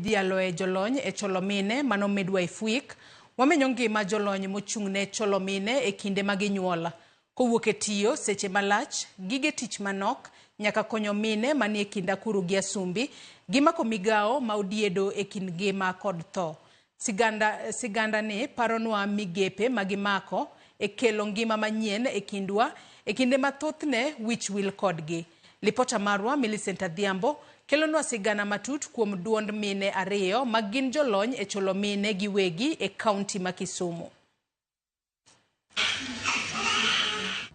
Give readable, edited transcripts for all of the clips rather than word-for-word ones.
dhialo e jolony e cholo mine mano midwife week. Wamenyo ngima jolony mochung'ne cholo mine e kinde maginyuola. Kowuok e tiyo seche malach, gige tich manok, nyaka konyo mine manie kind akuru gi asumbi, gimako migao ma odiedo e kind ngima kod tho. Siganda ni paronwa migepe magimako e kelo ngima manyien e kindwa, e kinde mathothne wich wil kodgi. Lipota marwa Millicent Adhiambo kelonwa sigana matut kuom duond mine ariyo magin jolony e cholo mine giwegi e kaunti ma Kisumu.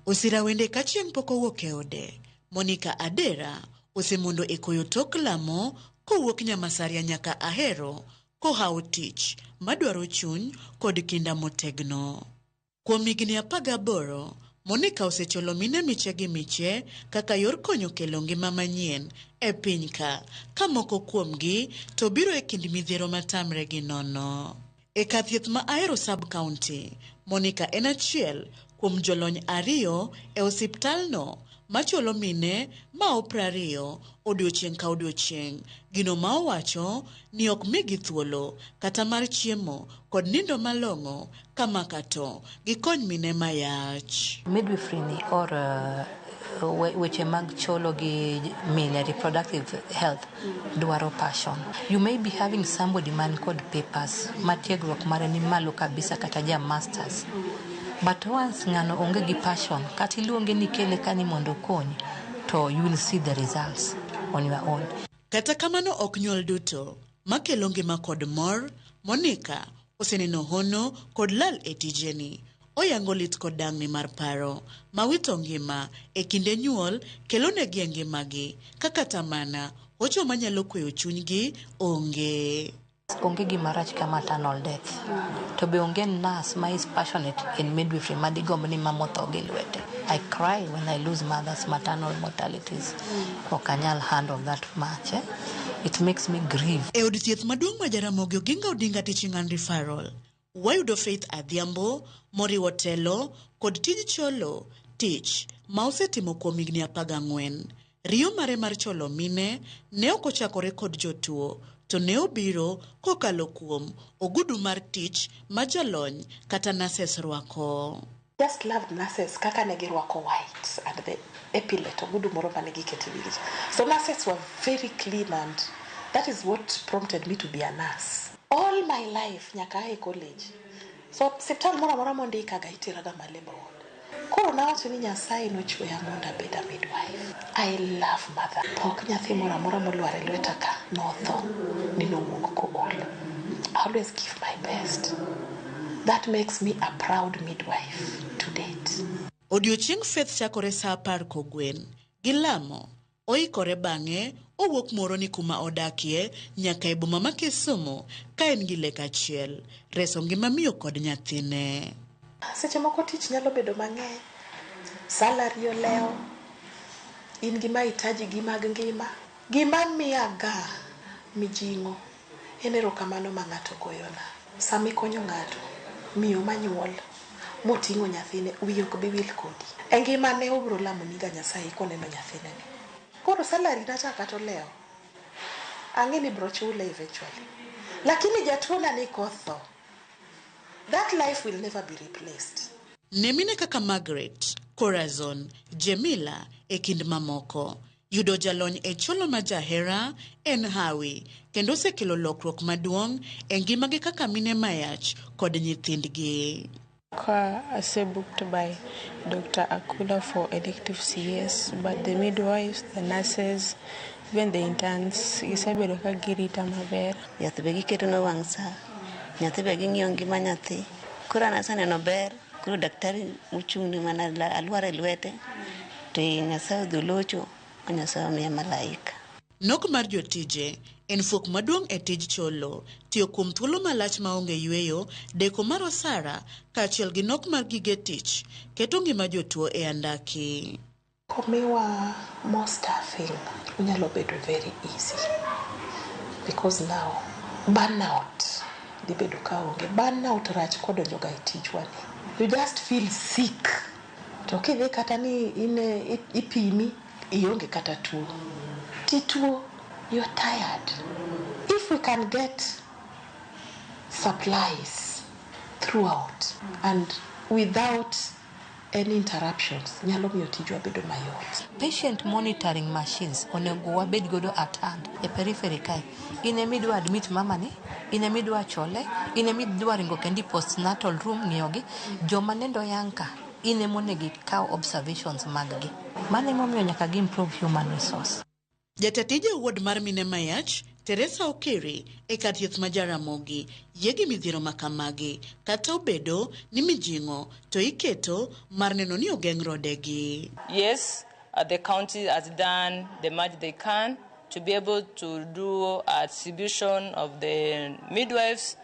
Osira wende kachieng' pok owuok e ode, Monica Adera osemondo e koyo tok lamo kowuok Nyamasaria nyaka Ahero kohawo tich madwaro chuny kod kinda motegno. Kuom higni 18, Monica osecholo mine miche gi miche kaka yor konyo kelo ngima manyien e piny ka moko kuomgi to biro e kind midhiero matamre gi nono. E kar thieth ma Ahero sub county, Monica en achiel kuom jolony ariyo e osiptalno macholo mine ma 20 odiochieng' ka odiochieng'. Gino ma owacho ni ok migi thuolo kata mar chiemo kod nindo malong'o kama kato gikony mine mayach. Midwifery ni or weche mag cholo gi mine reproductive health dwaro passion. You may be having somebody man kod papers matiegruok mare ni malo kabisa kata ja masters. But once ngano onge gi passion, kati luonge ni kele kani mondo konyi, to you will see the results on your own. Kata kamano ok nyuol duto makelo ngima kod mor, Monica oseneno hono kod lal e tijeni. Oyango lit kod dang'ni mar paro mawito ngima e kinde nyuol kelo negi ngimagi, kaka tamana ocho manyalo kweyo chunygi onge. Onge gima rach ka maternal death. To be onge nurse ma is passionate in midwifery madigomb ni mamotho gi lwete. I cry when I lose mothers' maternal mortalities. Okanyal handle that much. It makes me grieve. E od thieth maduong' ma Jaramogi Oginga Odinga Teaching and Referral, wayudo Faith Adhiambo moriwo telo kod tij cholo tich ma osetimo kuom higni 14. Riyo mare mar cholo mine ne ok ochakore kod jotuo, to ne obiro kokalo kuom ogudu mar tich ma jalony kata nurses rwako. Just loved nurses kaka ne girwako white and the epilet ogudu moro mane giketo wiye. So nurses were very clean, and that is what prompted me to be a nurse. All my life nyaka e college. So septal mora mora mondika ga itiraga malebo. Koro nawacho ni Nyasaye nochweya mondo abed a midwife. I love mother. Pok nyathi mora mora molwar e lweta ka notho ni nowuok kool. I always give my best. That makes me a proud midwife to date. Odiochieng' Faith chakore sa 10 kogwen. Gilamo, oikore bang'e, owuok moro ni kuma odakie nyaka e boma ma Kisumu ka en gi lek achiel, reso ngima miyo kod nyathine. Seche moko tich nyalo bedo mang'eny. Salary oleo. In gi mahitaji gi mag ngima. Gima miyaga mijing'o en erokamano ma ng'ato goyona. Sami konyo ng'ato, miyo manyuol, moting'o nyathine, wiyo ok bi wil kodi. E ngima ne obro lamo niga Nyasaye koneno nyathine ni. Koro salary nachaka to leo. Ang'e ni bro chule eventually. Lakini jatuona ni kotho. That life will never be replaced. Nemine kaka Margaret, Corazon, Jemila e kind mamoko. Yudo jalony e cholo ma jahera en hawi, kendo osekelo lokruok maduong' e ngimagi kaka mine mayach kod nyithindgi. I was booked by Dr. Akula for elective CS, but the midwives, the nurses, even the interns, gisebedo ka girita maber. Yath be giketo no wang' sa. Nyathi be ging'iyo ngima nyathi. Koro nasaneno ber, koro daktari mochung'ne mana alwar e lwete, to Nyasaye odhi locho, Nyasaye omiye malaika. Nok mar jotije en fuok maduong' e tij cholo, tiyo kuom thuolo malach maonge yweyo, deko mar osara, kaachiel gi nok mar gige tich, keto ngima jotuo e andaki. Komiwa more staffing, unyalo bedo very easy. Because now, burnout, dibedo ka onge. Burnout rach kodonjo ga e tijwani. You just feel sick. To kidhi kata ni ipimi, ionge kata tuo. Tituo, you're tired. If if we can get supplies throughout and without any interruptions, nyalo miyo tijwa bedo mayot. Patient monitoring machines onego wabed godo at hand e periphery kae. Ine midwa admit mama ni, ine midwa chole, ine midwa ringo kendi postnatal room ng'iyogi, joma nendo yanka, ine monegi kaw observations maggi. Mane momiyo nyaka gi improve human resource. Jatatije wuod mar mine mayach, Teresa Okiri, e kar thieth ma Jaramogi, yegi midhiero makamagi, kata obedo ni mijingo to iketo mar neno ni ogeng' rodegi. Yes, the county has done the much they can to be able to do a distribution of the midwives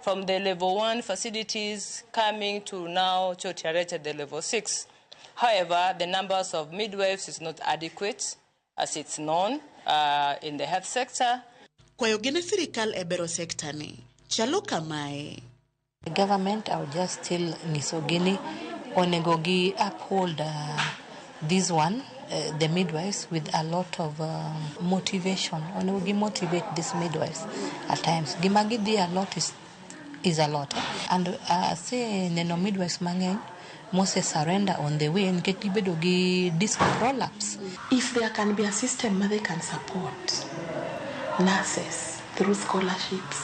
from the level 1 facilities coming to now to the level 6. However, the numbers of midwives is not adequate as it's known in the health sector. Kwayo gene sirikal e bero sekta ni, chalo kamae. The government are just still nisogini onego gi uphold this one, the midwives, with a lot of motivation. Onego gi motivate these midwives at times. Gimagi a lot is a lot. And say neno midwives mang'eny mose surrender on the way and get gibedo gi disc prolapse. If there can be a system where they can support nurses through scholarships,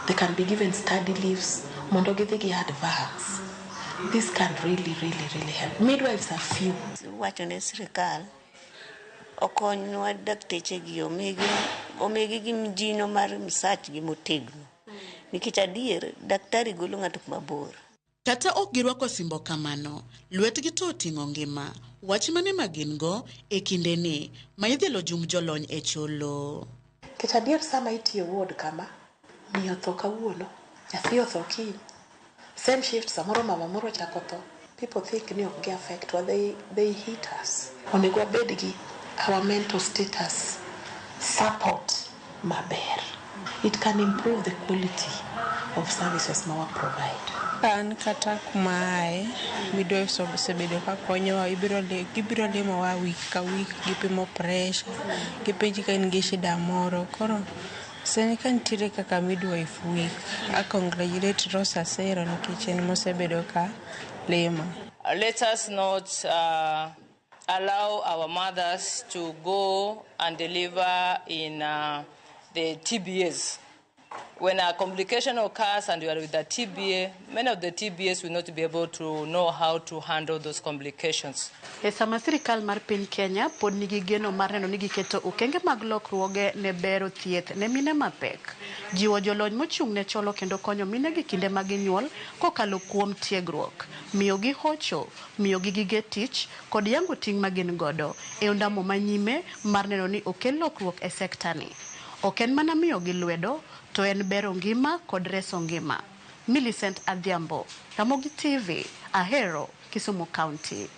they can be given study leaves, mondo gidhi advance. This can really help. Midwives are few. Wacho ne sirikal okonywa dakteche gi omegi gi mjino mar research gi motegno. Nikech adier daktari golo ng'ato mabor. Kata ok girwako simbo kamano, lwetgi to oting'o ngima. Wach mane magin go e kinde ni ma idhelo jum jolony e cholo. Nikech adier sama itiyo ward kama, miyo tho kawuono, nyathi otho kiny. Same shift, samoro mama moro chako tho. People think ni ok gi affect, or they hit us. Onego wabed gi our mental status support maber. It can improve the quality of services ma we provide. An kata kumae midwives osebedo ka konyowa, gibiro limo wa week ka week, gipimo pressure, gipenji ka in gi shida moro. Koro sani ka nitiere kaka midwife week, I congratulate Rosa Sero nikech en mosebedo ka limo. Let us not allow our mothers to go and deliver in the TBAs. When a complication occurs and you are with the TBA, many of the TBAs will not be able to know how to handle those complications. E sama sirikal mar piny Kenya pod nigi geno mar neno ni giketo okenge mag lokruoge ne bero thieth ne mine mapek. Jiwo jolony mochung' ne cholo kendo konyo mine gi kinde mag nyuol kokalo kuom tiegruok, miyo gi hocho, miyo gi gige tich kod yango ting' magin godo e ondamo manyime mar neno ni okel lokruok e sekta ni. Ok en mana miyo gi lwedo, to en bero ngima kod reso ngima. Millicent Adhiambo, Ramogi TV, Ahero, Kisumu County.